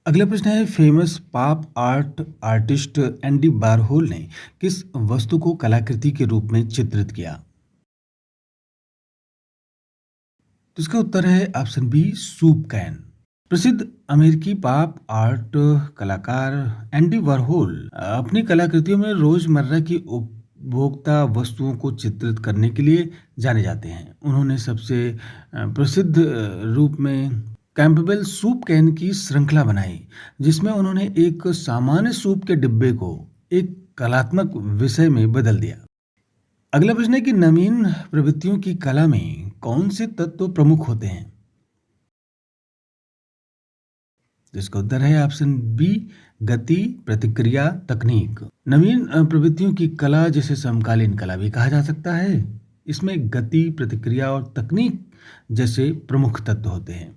अगला प्रश्न है, famous pop art artist Andy Warhol ने किस वस्तु को कलाकृति के रूप में चित्रित किया? तो इसका उत्तर है ऑप्शन बी, सूप कैन। प्रसिद्ध अमेरिकी पॉप आर्ट कलाकार एंडी वारहोल अपनी कलाकृतियों में रोजमर्रा की उपभोक्ता वस्तुओं को चित्रित करने के लिए जाने जाते हैं। उन्होंने सबसे प्रसिद्ध रूप में कैंपबेल सूप कैन की श्रृंखला बनाई, जिसमें उन्होंने एक सामान्य सूप के डिब्बे को एक कलात्मक विषय में बदल दिया। अगला प्रश्न है कि नवीन प्रवृत्तियों की कला में कौन से तत्व प्रमुख होते हैं? तो इसका उत्तर है ऑप्शन बी, गति, प्रतिक्रिया, तकनीक। नवीन प्रवृत्तियों की कला, जिसे समकालीन कला भी कहा जा सकता है, इसमें गति, प्रतिक्रिया और तकनीक जैसे प्रमुख तत्व होते हैं।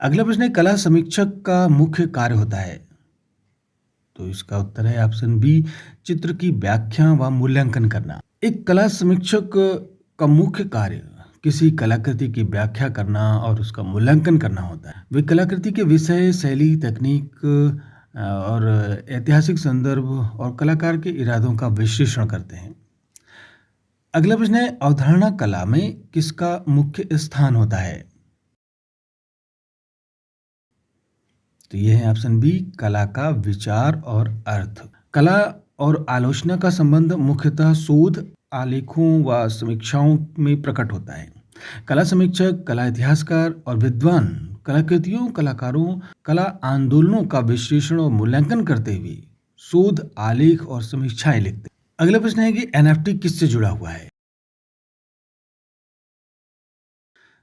अगला प्रश्न है, कला समीक्षक का मुख्य कार्य होता है। तो इसका उत्तर है ऑप्शन बी, चित्र की व्याख्या व मूल्यांकन करना। एक कला समीक्षक का मुख्य कार्य किसी कलाकृति की व्याख्या करना और उसका मूल्यांकन करना होता है। वे कलाकृति के विषय, शैली, तकनीक और ऐतिहासिक संदर्भ और कलाकार के इरादों का विश्लेषण करते हैं। अगला प्रश्न है, अवधारणा कला में किसका मुख्य स्थान होता है? तो यह है ऑप्शन बी, कला का विचार और अर्थ। कला और आलोचना का संबंध मुख्यतः शोध, आलेखों व समीक्षाओं में प्रकट होता है। कला समीक्षक, कला इतिहासकार और विद्वान कलाकृतियों, कलाकारों, कला आंदोलनों का विश्लेषण और मूल्यांकन करते हुए शोध, आलेख और समीक्षाएं लिखते हैं। अगला प्रश्न है कि एनएफटी किससे जुड़ा हुआ है?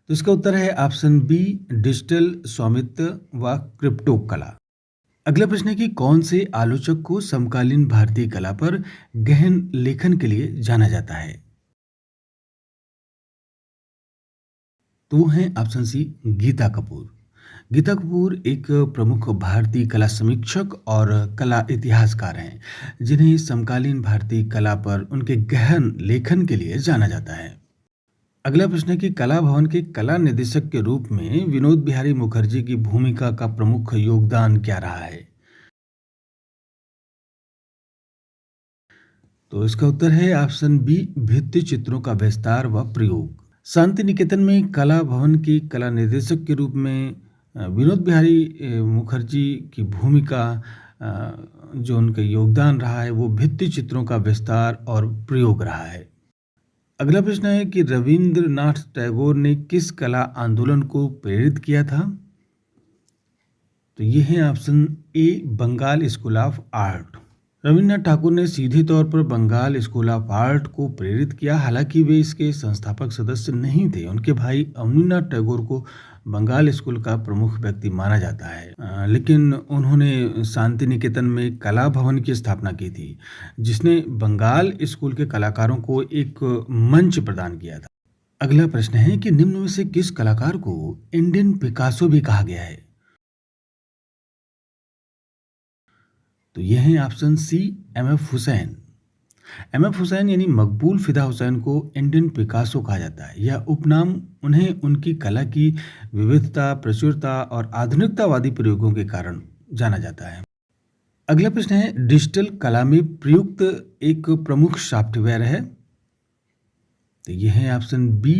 तो इसका उत्तर है ऑप्शन बी, डिजिटल स्वामित्व व क्रिप्टो कला। अगला प्रश्न है कि कौन से आलोचक को समकालीन भारतीय कला पर गहन लेखन के लिए जाना जाता है? तो वो हैं ऑप्शन सी, गीता कपूर। गीता कपूर एक प्रमुख भारतीय कला समीक्षक और कला इतिहासकार हैं, जिन्हें समकालीन भारतीय कला पर उनके गहन लेखन के लिए जाना जाता है। अगला प्रश्न है कि कला भवन के कला निदेशक के रूप में विनोद बिहारी मुखर्जी की भूमिका का प्रमुख योगदान क्या रहा है? तो इसका उत्तर है ऑप्शन बी, भित्ति चित्रों का विस्तार व प्रयोग। शांति निकेतन में कला भवन की कला निर्देशक के रूप में विनोद बिहारी मुखर्जी की भूमिका, जो उनका योगदान रहा है, वो भित्ति चित्रों का विस्तार और प्रयोग रहा है। अगला प्रश्न है कि रविंद्रनाथ टैगोर ने किस कला आंदोलन को प्रेरित किया था? तो ये है option A, Bengal school of art. Rabindranath Thakur ने सीधे तौर पर बंगाल स्कूल ऑफ आर्ट को प्रेरित किया, हालांकि वे इसके संस्थापक सदस्य नहीं थे। उनके भाई अवनींद्रनाथ टैगोर को बंगाल स्कूल का प्रमुख व्यक्ति माना जाता है, लेकिन उन्होंने शांति निकेतन में कला भवन की स्थापना की थी, जिसने बंगाल स्कूल के कलाकारों को एक मंच प्रदान किया था। अगला प्रश्न है कि निम्न में से किस कलाकार को इंडियन पिकासो भी कहा गया है? तो यह है option C, MF. Hussain. MF. Hussain यानी मकबूल फिदा हुसैन को इंडियन पिकासो कहा जाता है। यह उपनाम उन्हें उनकी कला की विविधता, प्रचुरता और आधुनिकतावादी प्रयोगों के कारण जाना जाता है। अगला प्रश्न है, डिजिटल कला में प्रयुक्त एक प्रमुख सॉफ्टवेयर है। तो यह है option B,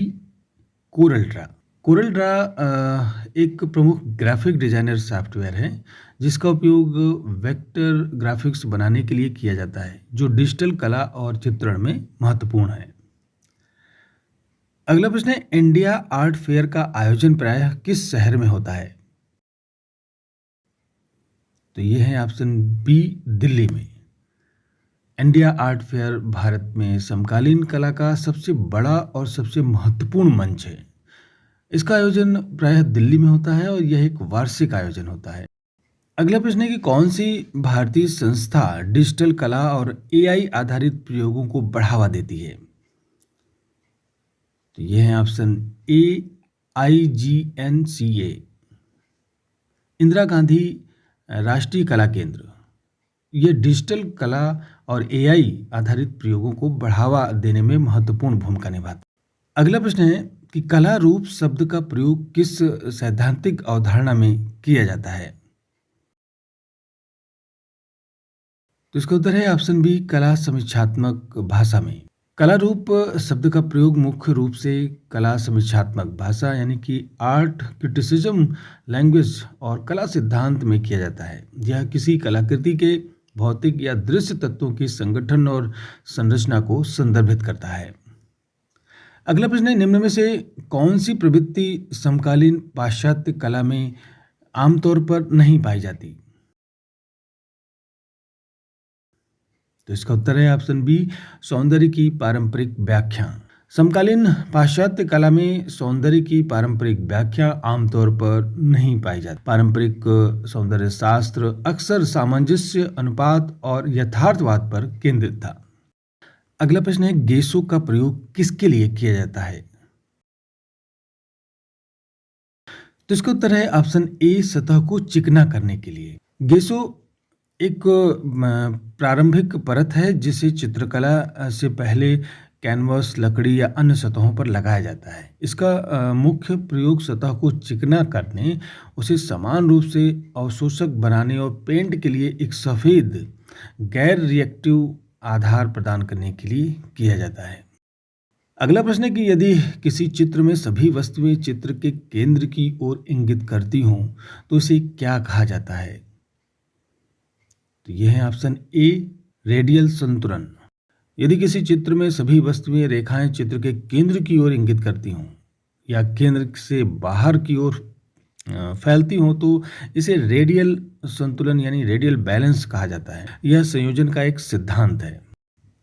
Corel Draw. Corel Draw एक प्रमुख ग्राफिक डिजाइनर सॉफ्टवेयर है, जिसका उपयोग वेक्टर ग्राफिक्स बनाने के लिए किया जाता है, जो डिजिटल कला और चित्रण में महत्वपूर्ण है। अगला प्रश्न है, इंडिया आर्ट फेयर का आयोजन प्रायः किस शहर में होता है? तो यह है ऑप्शन बी, दिल्ली में। इंडिया आर्ट फेयर भारत में समकालीन कला का सबसे बड़ा और सबसे महत्वपूर्ण मंच है। इसका आयोजन प्रायः दिल्ली में होता है और यह एक वार्षिक आयोजन होता है। अगला प्रश्न है कि कौन सी भारतीय संस्था डिजिटल कला और एआई आधारित प्रयोगों को बढ़ावा देती है? तो यह है ऑप्शन ए, IGNCA। इंदिरा गांधी राष्ट्रीय कला केंद्र, यह डिजिटल कला और एआई आधारित प्रयोगों को बढ़ावा देने में महत्वपूर्ण भूमिका निभाता है। अगला प्रश्न है कि कला रूप शब्द का प्रयोग किस सैद्धांतिक अवधारणा में किया जाता है? तो इसका उत्तर है ऑप्शन बी, कला समीक्षात्मक भाषा में। कला रूप शब्द का प्रयोग मुख्य रूप से कला समीक्षात्मक भाषा यानी कि आर्ट क्रिटिसिज्म लैंग्वेज और कला सिद्धांत में किया जाता है। यह किसी कलाकृति के भौतिक या दृश्य तत्वों की संगठन और संरचना को संदर्भित करता है। अगला प्रश्न है, निम्न में से कौन सी प्रवृत्ति समकालीन पाश्चात्य कला में आमतौर पर नहीं पाई जाती? तो इसका उत्तर है ऑप्शन बी, सौंदर्य की पारंपरिक व्याख्या। समकालीन पाश्चात्य कला में सौंदर्य की पारंपरिक व्याख्या आमतौर पर नहीं पाई जाती। पारंपरिक सौंदर्य शास्त्र अक्सर सामंजस्य, अनुपात और यथार्थवाद पर केंद्रित था। अगला प्रश्न है, गेसों का प्रयोग किसके लिए किया जाता है? तो इसका उत्तर है ऑप्शन ए, सतह को चिकना करने के लिए। गेसो एक प्रारंभिक परत है जिसे चित्रकला से पहले कैनवस, लकड़ी या अन्य सतहों पर लगाया जाता है। इसका मुख्य प्रयोग सतह को चिकना करने, उसे समान रूप से अवशोषक बनाने और पेंट के लिए एक सफ़ेद गैर रिएक्टिव आधार प्रदान करने के लिए किया जाता है। अगला प्रश्न है कि यदि किसी चित्र में सभी वस्तुएं चित्र के केंद्र की ओर इंगित करती हों तो इसे क्या कहा जाता है? तो यह है ऑप्शन ए, रेडियल संतुलन। यदि किसी चित्र में सभी वस्तुएं रेखाएं चित्र के केंद्र की ओर इंगित करती हों या केंद्र से बाहर की ओर फैलती हों तो इसे रेडियल संतुलन यानी रेडियल बैलेंस कहा जाता है। यह संयोजन का एक सिद्धांत है।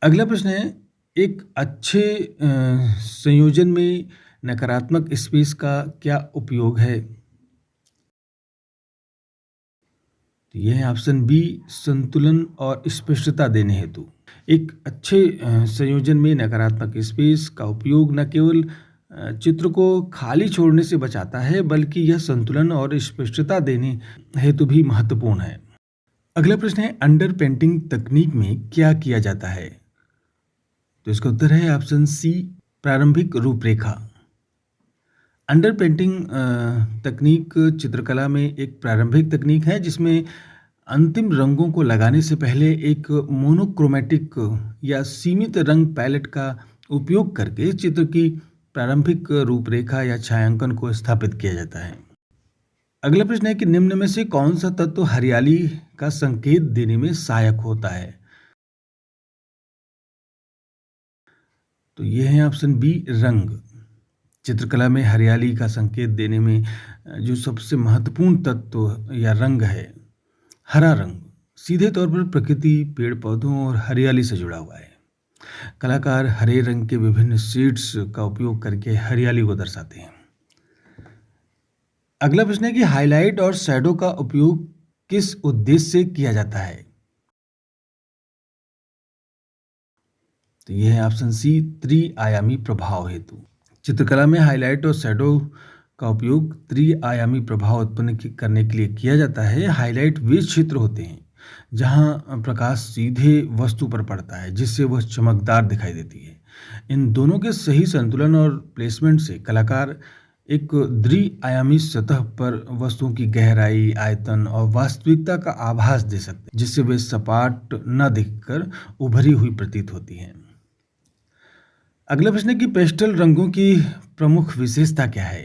अगला प्रश्न है, एक अच्छे संयोजन में नकारात्मक स्पेस का क्या उपयोग है? तो यह है ऑप्शन बी, संतुलन और स्पष्टता देने हेतु। एक अच्छे संयोजन में नकारात्मक स्पेस का उपयोग न केवल चित्र को खाली छोड़ने से बचाता है बल्कि यह संतुलन और स्पष्टता देने हेतु भी महत्वपूर्ण है। अगला प्रश्न है, अंडर पेंटिंग तकनीक में क्या किया जाता है? तो इसका उत्तर है ऑप्शन सी, प्रारंभिक रूपरेखा। अंडर पेंटिंग तकनीक चित्रकला में एक प्रारंभिक तकनीक है जिसमें अंतिम रंगों को लगाने से पहले एक मोनोक्रोमैटिक या सीमित रंग पैलेट का उपयोग करके चित्र की प्रारंभिक रूपरेखा या छायांकन को स्थापित किया जाता है। अगला प्रश्न है कि निम्न में से कौन सा तत्व हरियाली का संकेत देने में सहायक होता है? तो यह है ऑप्शन बी, रंग। चित्रकला में हरियाली का संकेत देने में जो सबसे महत्वपूर्ण तत्व या रंग है, हरा रंग, सीधे तौर पर प्रकृति, पेड़ पौधों और हरियाली से जुड़ा हुआ है। कलाकार हरे रंग के विभिन्न शेड्स का उपयोग करके हरियाली को दर्शाते हैं। अगला प्रश्न है कि हाईलाइट और शैडो का उपयोग किस उद्देश्य से किया जाता है? तो यह है ऑप्शन सी, त्रिआयामी प्रभाव हेतु। चित्रकला में हाईलाइट और शैडो का उपयोग त्रिआयामी प्रभाव उत्पन्न करने के लिए किया जाता है। हाईलाइट वे क्षेत्र होते हैं जहां प्रकाश सीधे वस्तु पर पड़ता है जिससे वह चमकदार दिखाई देती है। इन दोनों के सही संतुलन और प्लेसमेंट से कलाकार एक द्विआयामी सतह पर वस्तुओं की गहराई, आयतन और वास्तविकता का आभास दे सकते हैं जिससे वे सपाट न दिखकर उभरी हुई प्रतीत होती हैं। अगला प्रश्न है कि पेस्टल रंगों की प्रमुख विशेषता क्या है?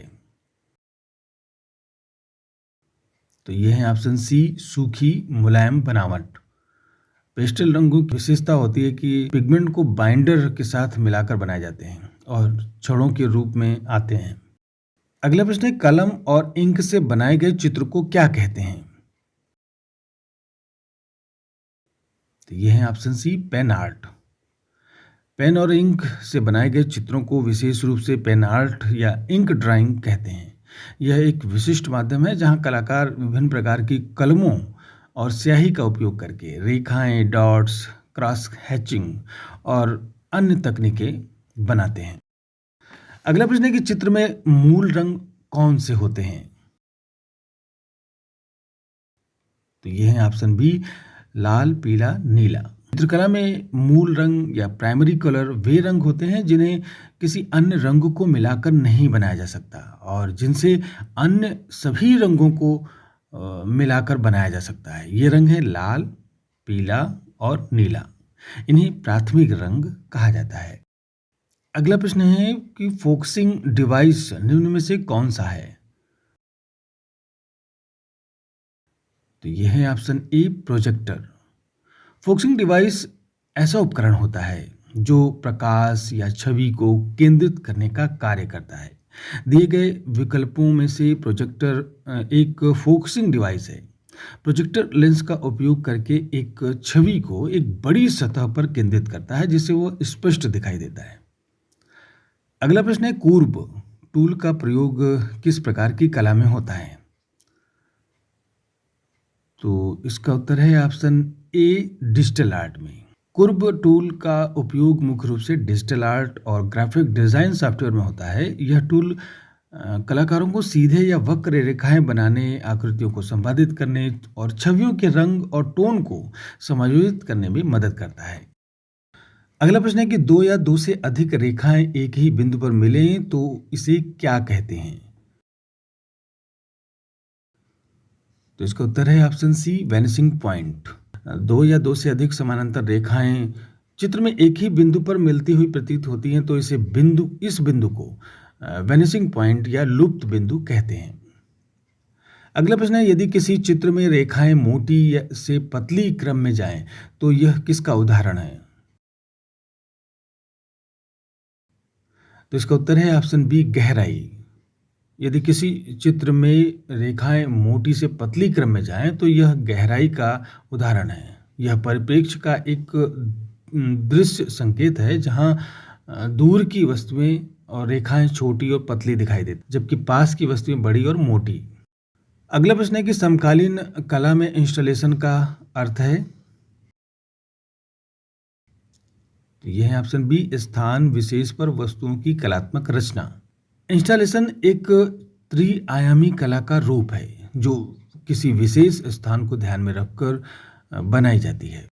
तो यह है ऑप्शन सी, सूखी मुलायम बनावट। पेस्टल रंगों की विशेषता होती है कि पिगमेंट को बाइंडर के साथ मिलाकर बनाए जाते हैं और छड़ों के रूप में आते हैं। अगला प्रश्न है, कलम और इंक से बनाए गए चित्र को क्या कहते हैं? तो यह है option C, pen art. Pen और इंक से बनाए गए चित्रों को विशेष रूप से पेन आर्ट या इंक ड्राइंग कहते हैं। यह एक विशिष्ट माध्यम है जहां कलाकार विभिन्न प्रकार की कलमों और स्याही का उपयोग करके रेखाएं, डॉट्स, क्रॉस हैचिंग और अन्य तकनीकें बनाते हैं। अगला प्रश्न है कि चित्र में मूल रंग कौन से होते हैं? तो यह है ऑप्शन बी, लाल, पीला, नीला। चित्रकला में मूल रंग या प्राइमरी कलर वे रंग होते हैं जिन्हें किसी अन्य रंग को मिलाकर नहीं बनाया जा सकता और जिनसे अन्य सभी रंगों को मिलाकर बनाया जा सकता है। ये रंग है लाल, पीला, और नीला। इन्हें प्राथमिक रंग कहा जाता है। अगला प्रश्न है कि फोकसिंग डिवाइस निम्न में से कौन सा है? तो यह है ऑप्शन ए प्रोजेक्टर। फोकसिंग डिवाइस ऐसा उपकरण होता है जो प्रकाश या छवि को केंद्रित करने का कार्य करता है। दिए गए विकल्पों में से प्रोजेक्टर एक फोकसिंग डिवाइस है। प्रोजेक्टर लेंस का उपयोग करके एक छवि को एक बड़ी सतह पर केंद्रित करता है जिससे वो स्पष्ट दिखाई देता है। अगला प्रश्न है कूर्ब टूल का प्रयोग किस प्रकार की कला में होता है? तो इसका उत्तर है ऑप्शन ए डिजिटल आर्ट में। कुर्ब टूल का उपयोग मुख्य रूप से डिजिटल आर्ट और ग्राफिक डिजाइन सॉफ्टवेयर में होता है। यह टूल कलाकारों को सीधे या वक्र रेखाएं बनाने, आकृतियों को संपादित करने और छवियों के रंग और टोन को समायोजित करने में मदद करता है। अगला प्रश्न है कि दो या दो से अधिक रेखाएं एक ही बिंदु पर मिलें तो इसे क्या कहते हैं? तो इसका उत्तर है ऑप्शन सी वैनिशिंग पॉइंट। दो या दो से अधिक समानांतर रेखाएं चित्र में एक ही बिंदु पर मिलती हुई प्रतीत होती हैं तो इस बिंदु को वैनिशिंग पॉइंट या लुप्त बिंदु कहते हैं। अगला प्रश्न है यदि किसी चित्र में रेखाएं मोटी से पतली क्रम में जाएं तो यह किसका उदाहरण है? तो इसका उत्तर है ऑप्शन बी गहराई। यदि किसी चित्र में रेखाएं मोटी से पतली क्रम में जाएं तो यह गहराई का उदाहरण है। यह परिप्रेक्ष्य का एक दृश्य संकेत है जहां दूर की वस्तुएं और रेखाएं छोटी और पतली दिखाई देती जबकि पास की वस्तुएं बड़ी और मोटी। अगला प्रश्न है कि समकालीन कला में इंस्टॉलेशन का अर्थ है? तो यह है ऑप्शन बी स्थान विशेष पर वस्तुओं की कलात्मक रचना। इंस्टॉलेशन एक त्रिआयामी कला का रूप है जो किसी विशेष स्थान को ध्यान में रखकर बनाई जाती है।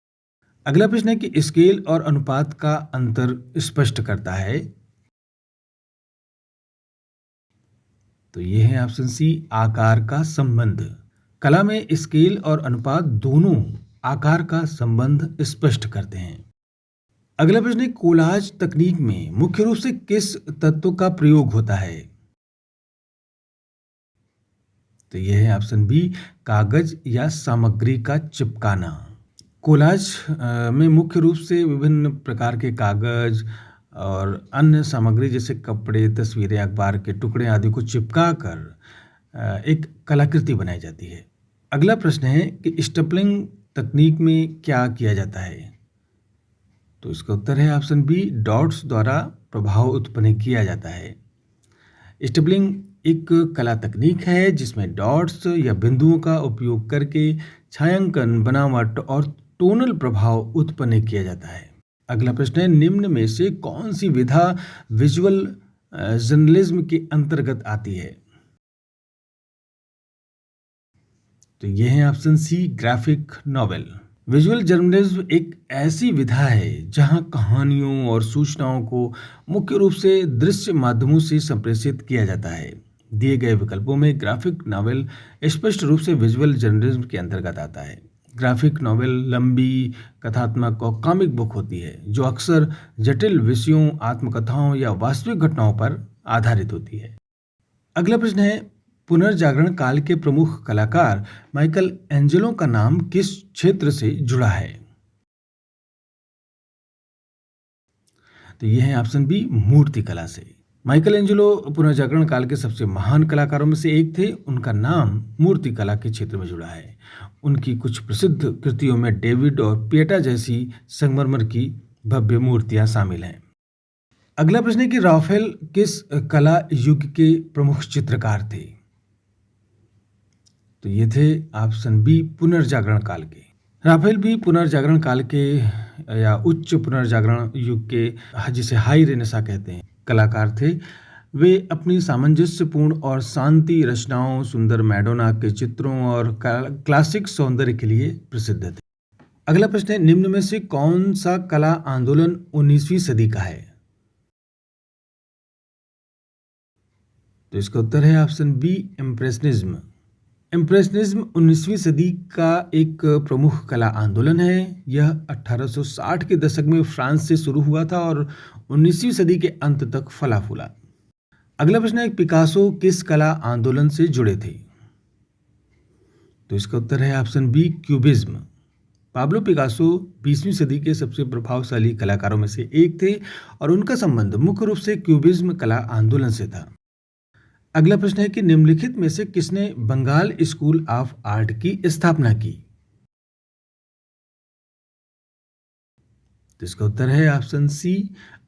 अगला प्रश्न है कि स्केल और अनुपात का अंतर स्पष्ट करता है। तो यह है ऑप्शन सी आकार का संबंध। कला में स्केल और अनुपात दोनों आकार का संबंध स्पष्ट करते हैं। अगला प्रश्न है कोलाज तकनीक में मुख्य रूप से किस तत्व का प्रयोग होता है? तो यह है ऑप्शन बी कागज या सामग्री का चिपकाना। कोलाज में मुख्य रूप से विभिन्न प्रकार के कागज और अन्य सामग्री जैसे कपड़े, तस्वीरें, अखबार के टुकड़े आदि को चिपका कर एक कलाकृति बनाई जाती है। अगला प्रश्न है कि स्टेपलिंग तकनीक में क्या किया जाता है? तो इसका उत्तर है ऑप्शन बी डॉट्स द्वारा प्रभाव उत्पन्न किया जाता है। स्टेपलिंग एक कला तकनीक है जिसमें डॉट्स या बिंदुओं का उपयोग करके छायांकन, बनावट और टोनल प्रभाव उत्पन्न किया जाता है। अगला प्रश्न है निम्न में से कौन सी विधा विजुअल जर्नलिज्म के अंतर्गत आती है? तो यह है option C graphic novel. Visual journalism एक ऐसी विधा है जहां कहानियों और सूचनाओं को मुख्य रूप से दृश्य माध्यमों से संप्रेषित किया जाता है। दिए गए विकल्पों में ग्राफिक नॉवेल स्पष्ट रूप से विजुअल जर्नलिज्म के अंतर्गत आता है। ग्राफिक नॉवेल लंबी, कथात्मक और कॉमिक बुक होती है जो अक्सर जटिल विषयों, आत्मकथाओं या वास्तविक घटनाओं पर आधारित होती है। अगला प्रश्न है पुनर्जागरण काल के प्रमुख कलाकार माइकल एंजेलो का नाम किस क्षेत्र से जुड़ा है? तो यह है ऑप्शन बी मूर्ति कला से। माइकल एंजेलो पुनर्जागरण काल के सबसे महान कलाकारों में से एक थे। उनका नाम मूर्ति कला के क्षेत्र में जुड़ा है। उनकी कुछ प्रसिद्ध कृतियों में डेविड और पिएटा जैसी संगमरमर की भव्य मूर्तियां शामिल हैं। अगला प्रश्न है कि राफेल किस कला युग के प्रमुख चित्रकार थे? तो ये थे ऑप्शन बी पुनर्जागरण काल के। राफेल भी पुनर्जागरण काल के या उच्च पुनर्जागरण युग के जिसे हाई रेनेसा कहते हैं कलाकार थे। वे अपनी सामंजस्यपूर्ण और शांति रचनाओं, सुंदर मैडोना के चित्रों और क्लासिक सौंदर्य के लिए प्रसिद्ध थे। अगला प्रश्न है निम्न में से कौन सा कला आंदोलन 19वीं सदी का है? तो इसका उत्तर है ऑप्शन बी इम्प्रेशनिज्म। इम्प्रेशनिज्म 19वीं सदी का एक प्रमुख कला आंदोलन है। यह 1860 के दशक में फ्रांस से शुरू हुआ था और 19वीं सदी के अंत तक फला फूला। अगला प्रश्न है, पिकासो किस कला आंदोलन से जुड़े थे? तो इसका उत्तर है option B, cubism. Pablo Picasso 20वीं सदी के सबसे प्रभावशाली कलाकारों में से एक थे और उनका संबंध मुख्य रूप से क्यूबिज्म कला आंदोलन से था। अगला प्रश्न है कि निम्नलिखित में से किसने बंगाल स्कूल ऑफ आर्ट की स्थापना की? तो इसका उत्तर है ऑप्शन सी,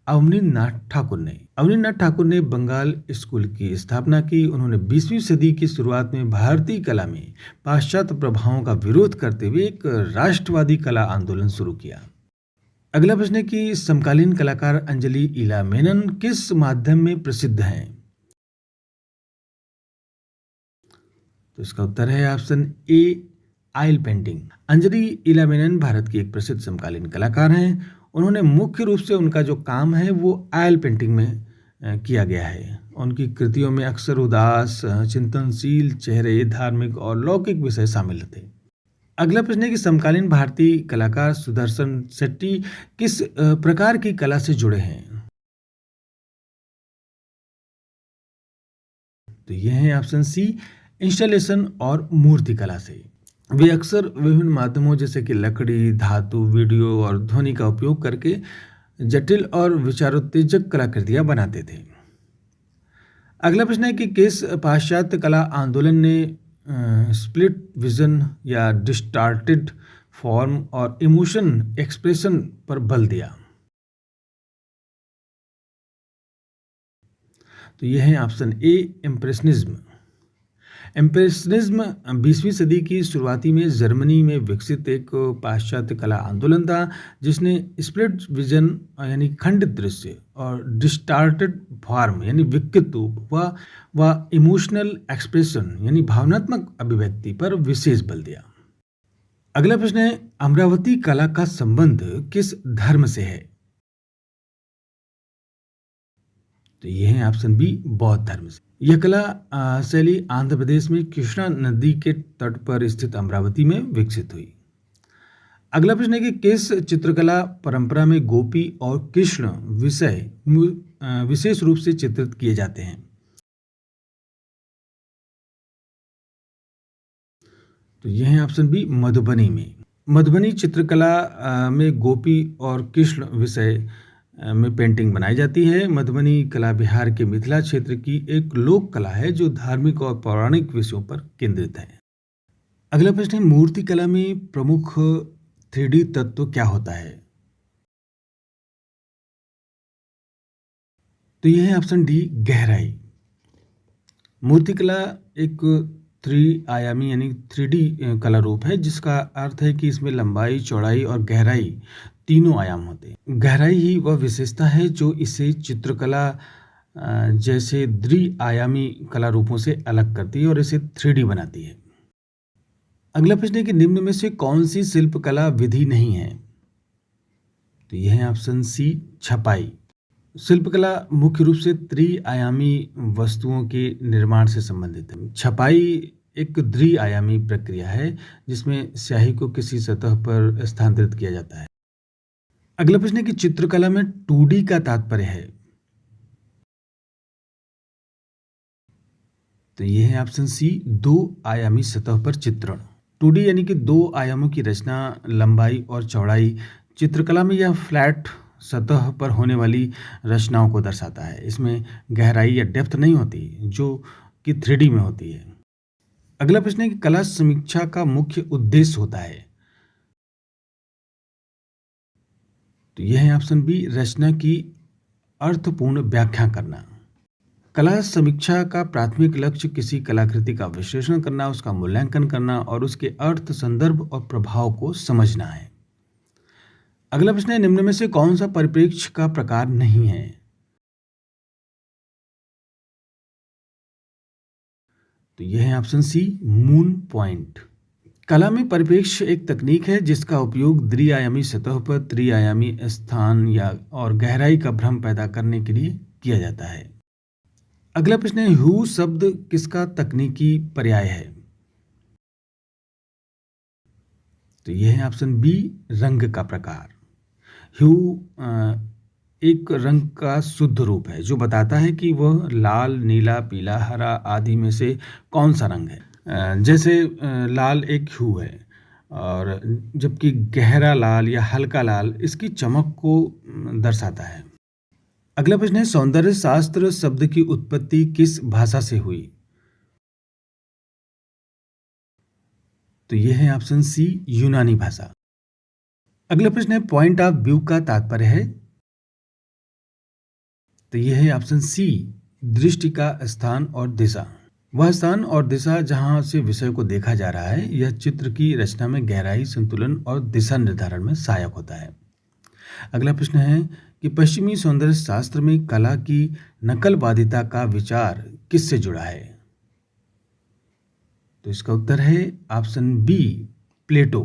अवनीनाथ ठाकुर ने। अवनीनाथ ठाकुर ने बंगाल स्कूल की स्थापना की। उन्होंने 20वीं सदी की शुरुआत में भारतीय कला में पाश्चात्य प्रभावों का विरोध करते हुए एक राष्ट्रवादी कला आंदोलन शुरू किया। अगला प्रश्न है कि समकालीन कलाकार अंजलि इला मेनन किस माध्यम में प्रसिद्ध हैं? तो इसका उत्तर है ऑप्शन ए, आयल पेंटिंग। अंजलि इला मेनन भारत की एक प्रसिद्ध समकालीन कलाकार हैं। उन्होंने मुख्य रूप से उनका जो काम है वो आयल पेंटिंग में किया गया है। उनकी कृतियों में अक्सर उदास, चिंतनशील चेहरे, धार्मिक और लौकिक विषय शामिल थे। अगला प्रश्न है कि समकालीन भारतीय कलाकार सुदर्शन शेट्टी किस प्रकार की कला से जुड़े हैं? तो यह है ऑप्शन सी, इंस्टॉलेशन और मूर्ति कला से। वे अक्सर विभिन्न माध्यमों जैसे कि लकड़ी, धातु, वीडियो और ध्वनि का उपयोग करके जटिल और विचारोत्तेजक कलाकृतियां बनाते थे। अगला प्रश्न है कि किस पाश्चात्य कला आंदोलन ने स्प्लिट विजन या डिस्टार्टेड फॉर्म और इमोशन एक्सप्रेशन पर बल दिया? तो यह है ऑप्शन ए, इम्प्रेशनिज्म। इम्प्रेशनिज्म 20वीं सदी की शुरुआती में जर्मनी में विकसित एक पाश्चात्य कला आंदोलन था जिसने स्प्लिट विजन यानी खंडित दृश्य और डिस्टार्टेड फॉर्म यानी विकृत रूप व इमोशनल एक्सप्रेशन यानी भावनात्मक अभिव्यक्ति पर विशेष बल दिया। अगला प्रश्न है, अमरावती कला का संबंध किस धर्म से है? तो ये है ऑप्शन बी, बौद्ध धर्म से। यह कला शैली आंध्र प्रदेश में कृष्णा नदी के तट पर स्थित अमरावती में विकसित हुई। अगला प्रश्न है कि किस चित्रकला परंपरा में गोपी और कृष्ण विषय विशेष रूप से चित्रित किए जाते हैं? तो यह है ऑप्शन बी, मधुबनी में। मधुबनी चित्रकला में गोपी और कृष्ण विषय में पेंटिंग बनाई जाती है। मधुबनी कला बिहार के मिथिला क्षेत्र की एक लोक कला है जो धार्मिक और पौराणिक विषयों पर केंद्रित है। अगला प्रश्न है, मूर्ति कला में प्रमुख 3D तत्व क्या होता है? तो यह है ऑप्शन डी, गहराई। मूर्तिकला एक त्रिआयामी यानी 3D कला रूप है जिसका अर्थ है कि इसमें लंबाई, चौड़ाई और गहराई तीनों आयाम होते हैं। गहराई ही वह विशेषता है जो इसे चित्रकला जैसे द्विआयामी कला रूपों से अलग करती है और इसे 3D बनाती है। अगला प्रश्न है कि निम्न में से कौन सी शिल्पकला विधि नहीं है? तो यह है ऑप्शन सी, छपाई। शिल्पकला मुख्य रूप से त्रिआयामी वस्तुओं के निर्माण से संबंधित है। छपाई एक द्विआयामी प्रक्रिया है जिसमें स्याही को किसी सतह पर स्थानांतरित किया जाता है। अगला प्रश्न है कि चित्रकला में 2D का तात्पर्य है? तो यह है ऑप्शन सी, 2 आयामी सतह पर चित्रण। 2D यानी कि 2 आयामों की रचना, लंबाई और चौड़ाई। चित्रकला में यह फ्लैट सतह पर होने वाली रचनाओं को दर्शाता है। इसमें गहराई या डेप्थ नहीं होती जो कि 3D में होती है। अगला प्रश्न है कि कला समीक्षा का मुख्य उद्देश्य होता है? तो यह है ऑप्शन बी, रचना की अर्थपूर्ण व्याख्या करना। कला समीक्षा का प्राथमिक लक्ष्य किसी कलाकृति का विश्लेषण करना, उसका मूल्यांकन करना और उसके अर्थ, संदर्भ और प्रभाव को समझना है। अगला प्रश्न है, निम्न में से कौन सा परिप्रेक्ष्य का प्रकार नहीं है? तो यह है ऑप्शन सी, मून पॉइंट। कला में परिप्रेक्ष्य एक तकनीक है जिसका उपयोग द्विआयामी सतह पर त्रिआयामी स्थान या और गहराई का भ्रम पैदा करने के लिए किया जाता है। अगला प्रश्न है, ह्यू शब्द किसका तकनीकी पर्याय है? तो यह है ऑप्शन बी, रंग का प्रकार। ह्यू एक रंग का शुद्ध रूप है जो बताता है कि वह लाल, नीला, पीला, हरा आदि में से कौन सा रंग है। जैसे लाल एक ह्यू है, और जबकि गहरा लाल या हल्का लाल इसकी चमक को दर्शाता है। अगला प्रश्न है, सौंदर्य शास्त्र शब्द की उत्पत्ति किस भाषा से हुई। तो यह है ऑप्शन सी, यूनानी भाषा। अगला प्रश्न है, पॉइंट ऑफ व्यू का तात्पर्य है। तो यह है ऑप्शन सी, दृष्टि का स्थान और दिशा। वह स्थान और दिशा जहां से विषय को देखा जा रहा है, यह चित्र की रचना में गहराई, संतुलन और दिशा निर्धारण में सहायक होता है। अगला प्रश्न है कि पश्चिमी सौंदर्य शास्त्र में कला की नकलवादिता का विचार किससे जुड़ा है। तो इसका उत्तर है ऑप्शन बी, प्लेटो।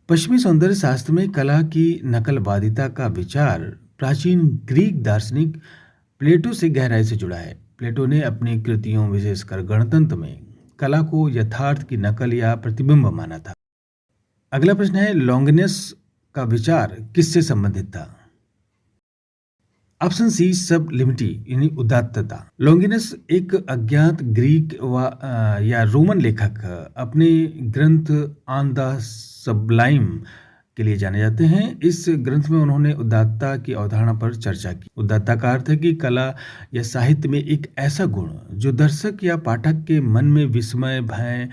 पश्चिमी सौंदर्य शास्त्र में कला की नकलवादिता का विचार प्राचीन ग्रीक दार्शनिक प्लेटो से गहराई से जुड़ा है। प्लेटो ने अपनी कृतियों, विशेषकर गणतंत्र में, कला को यथार्थ की नकल या प्रतिबिंब माना था। अगला प्रश्न है, लॉन्गिनस का विचार किससे संबंधित था। ऑप्शन सी, सबलिमिटी यानी उदात्तता। लॉन्गिनस एक अज्ञात ग्रीक या रोमन लेखक अपने ग्रंथ ऑन द सबलाइम के लिए जाने जाते हैं। इस ग्रंथ में उन्होंने उदात्तता की अवधारणा पर चर्चा की। उदात्तता का अर्थ है कि कला या साहित्य में एक ऐसा गुण जो दर्शक या पाठक के मन में विस्मय, भय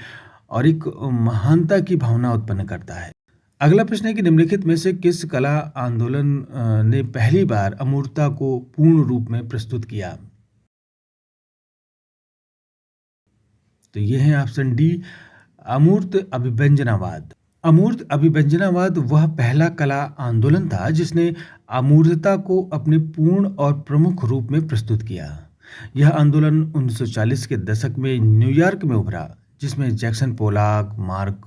और एक महानता की भावना उत्पन्न करता है। अगला प्रश्न है कि निम्नलिखित में से किस कला आंदोलन ने पहली बार अमूर्तता को पूर्ण रूप में प्रस्तुत किया। तो यह है ऑप्शन डी, अमूर्त अभिव्यंजनावाद। अमूर्त अभिव्यंजनावाद वह पहला कला आंदोलन था जिसने अमूर्तता को अपने पूर्ण और प्रमुख रूप में प्रस्तुत किया। यह आंदोलन 1940 के दशक में न्यूयॉर्क में उभरा, जिसमें जैक्सन पोलाक, मार्क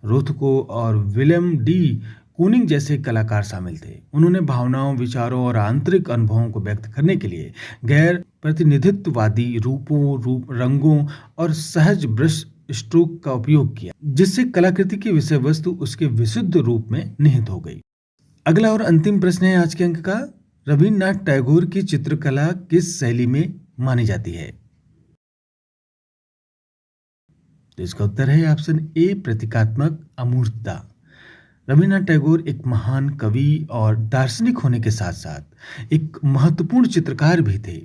रोथको और विलियम डी कूनिंग जैसे कलाकार शामिल थे। उन्होंने भावनाओं, विचारों और आंतरिक अनुभवों को व्यक्त करने के लिए गैर प्रतिनिधित्ववादी रूपों, रंगों और सहज ब्रश स्ट्रोक का उपयोग किया, जिससे कलाकृति की विषय वस्तु उसके विशुद्ध रूप में निहित हो गई। अगला और अंतिम प्रश्न है आज के अंक का, रविन्द्रनाथ टैगोर की चित्रकला किस शैली में मानी जाती है। तो इसका उत्तर है ऑप्शन ए, प्रतीकात्मक अमूर्तता। रविन्द्रनाथ टैगोर एक महान कवि और दार्शनिक होने के साथ साथ एक महत्वपूर्ण चित्रकार भी थे।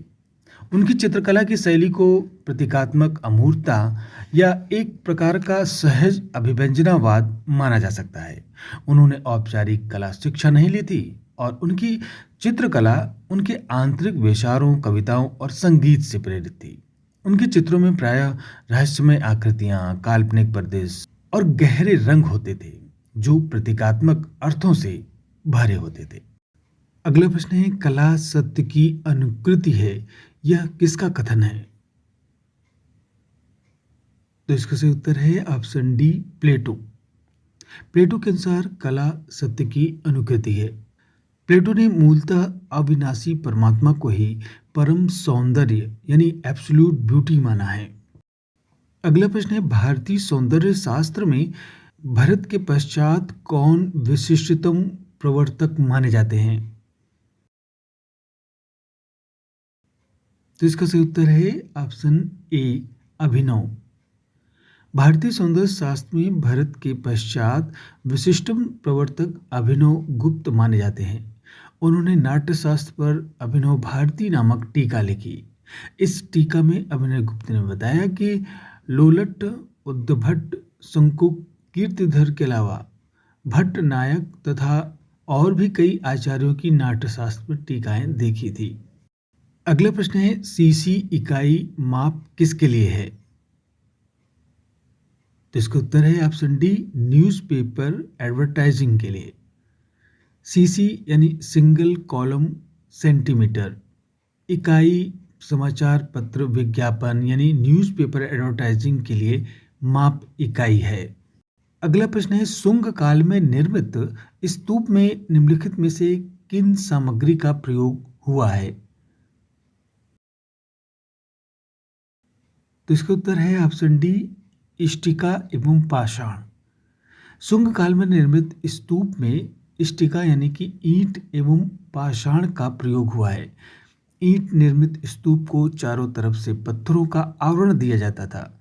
उनकी चित्रकला की शैली को प्रतीकात्मक अमूर्तता या एक प्रकार का सहज अभिव्यंजनावाद माना जा सकता है। उन्होंने औपचारिक कला शिक्षा नहीं ली थी और उनकी चित्रकला उनके आंतरिक विचारों, कविताओं और संगीत से प्रेरित थी। उनके चित्रों में प्रायः रहस्यमय आकृतियां, काल्पनिक परिदृश्य और गहरे रंग होते थे जो प्रतीकात्मक अर्थों से भरे होते थे। अगला प्रश्न है, कला सत्य की अनुकृति है, यह किसका कथन है। तो इसका सही उत्तर है ऑप्शन डी, प्लेटो। प्लेटो के अनुसार कला सत्य की अनुकृति है। प्लेटो ने मूलतः अविनाशी परमात्मा को ही परम सौंदर्य यानी एब्सोल्यूट ब्यूटी माना है। अगला प्रश्न है, भारतीय सौंदर्य शास्त्र में भरत के पश्चात कौन विशिष्टतम प्रवर्तक माने जाते हैं। तो इसका सही उत्तर है ऑप्शन ए, अभिनव। भारतीय सौंदर्य शास्त्र में भरत के पश्चात विशिष्टतम प्रवर्तक अभिनव गुप्त माने जाते हैं। उन्होंने नाट्यशास्त्र पर अभिनव भारती नामक टीका लिखी। इस टीका में अभिनव गुप्त ने बताया कि लोलट, उद्भट, शंकु, कीर्तिधर के अलावा भट्ट नायक तथा और भी कई आचार्यों की नाट्यशास्त्र पर टीकाएं देखी थी। अगला प्रश्न है, सीसी इकाई माप किसके लिए है। तो इसका उत्तर है ऑप्शन डी, न्यूज़पेपर एडवर्टाइजिंग के लिए। सीसी यानी सिंगल कॉलम सेंटीमीटर। इकाई समाचार पत्र विज्ञापन यानी न्यूज़पेपर एडवर्टाइजिंग के लिए माप इकाई है। अगला प्रश्न है, शुंग काल में निर्मित स्तूप में निम्नलिखित में से किन सामग्री का प्रयोग हुआ है। तो इसका उत्तर है ऑप्शन डी, इष्टिका एवं पाषाण। शुंग काल में निर्मित स्तूप में स्टिका यानी कि ईंट एवं पाषाण का प्रयोग हुआ है। ईंट निर्मित स्तूप को चारों तरफ से पत्थरों का आवरण दिया जाता था।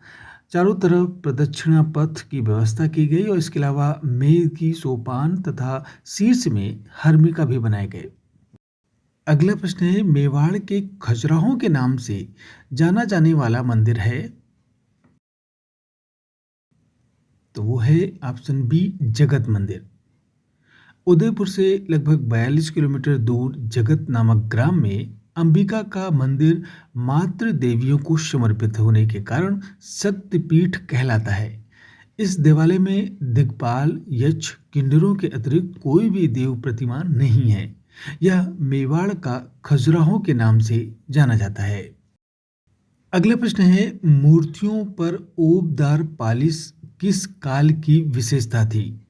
चारों तरफ प्रदक्षिणा पथ की व्यवस्था की गई और इसके अलावा मेज की सोपान तथा शीर्ष में हर्मिका भी बनाए गए। अगला प्रश्न है, मेवाड़ के खजुराहों के नाम से जाना जाने वाला मंदिर है, तो वो है ऑप्शन बी जगत मंदिर। उदयपुर से लगभग 42 किलोमीटर दूर जगत नामक ग्राम में अंबिका का मंदिर मातृ देवियों को समर्पित होने के कारण शक्तिपीठ कहलाता है। इस देवालय में दिक्पाल, यक्ष, किन्नरों के अतिरिक्त कोई भी देव प्रतिमा नहीं है। यह मेवाड़ का खजुराहो के नाम से जाना जाता है। अगला प्रश्न है, मूर्तियों पर ओबदार पालिश किस काल की विशेषता थी?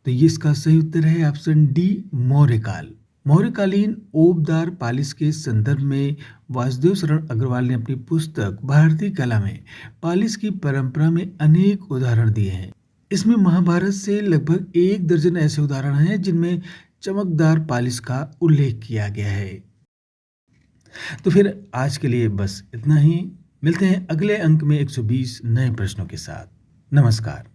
तो ये इसका सही उत्तर है ऑप्शन डी मौर्यकाल। मौर्यकालीन ओबदार पालिश के संदर्भ में वासुदेव शरण अग्रवाल ने अपनी पुस्तक भारतीय कला में पालिश की परंपरा में अनेक उदाहरण दिए हैं। इसमें महाभारत से लगभग 1 दर्जन ऐसे उदाहरण हैं जिनमें चमकदार पालिश का उल्लेख किया गया है। तो फिर आज के लिए बस इतना ही। मिलते हैं अगले अंक में 120 नए प्रश्नों के साथ। नमस्कार।